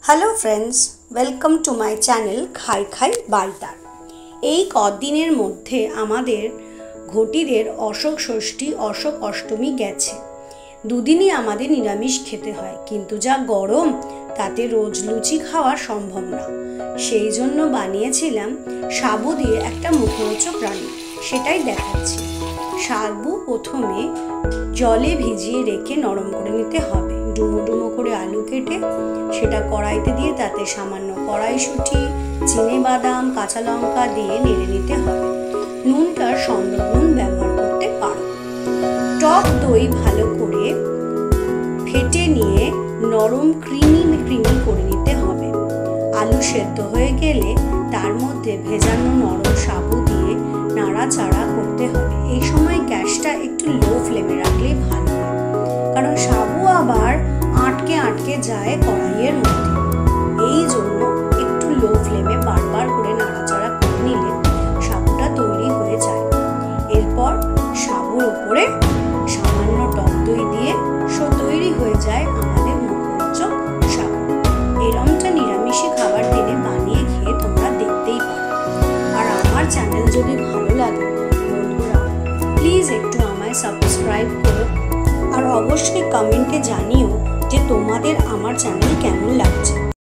Hello friends, welcome to my channel খাই খাই by তার। এই কদিনের মধ্যে আমাদের ঘটিদের অশোক ষষ্ঠী অশোক অষ্টমী গেছে। দুদিনই আমাদের নিরামিষ খেতে হয়, কিন্তু যা গরম তাতে রোজ লুচি খাওয়া সম্ভব না। সেই জন্য বানিয়েছিলাম সাবু দিয়ে একটা মুখরোচক রান্না, সেটাই দেখাচ্ছি। সাবু প্রথমে জলে ভিজিয়ে রেখে নরম করে নিতে হবে। ডুমো ডুমো করে আলু কেটে সেটা কড়াইতে দিয়ে তাতে সামান্য কড়াইশুঁটি, চিনেবাদাম, কাঁচা লঙ্কা দিয়ে নেড়ে নিতে হবে। নুনটা সন্দক নুন ব্যবহার করতে পারো। টক দই ভালো করে ফেটে নিয়ে নরম ক্রিমি করে নিতে হবে। আলু সেদ্ধ হয়ে গেলে তার মধ্যে ভেজানো নরম সাবু দিয়ে নাড়াচাড়া করতে হবে। এই সময় গ্যাসটা একটু লো ফ্লেমে রাখলেই ভালো হয়, কারণ সাবু আবার আটকে যায় কড়াইয়ের মধ্যে। এই জন্য একটু লো ফ্লেমে বারবার করে নাড়াচাড়া করে নিলে সাবুটা তৈরি হয়ে যায়। এরপর সাবুর উপরে সামান্য টক দই দিয়ে তৈরি হয়ে যায় আমাদের মুখরোচক সাবু। এরমটা নিরামিষে খাবার দিনে বানিয়ে খেয়ে তোমরা দেখতেই পারো। আর আমার চ্যানেল যদি ভালো লাগে বন্ধুরা, প্লিজ একটু আমায় সাবস্ক্রাইব করো, আর অবশ্যই কমেন্টে জানিও যে তোমাদের আমার চ্যানেল কেমন লাগছে।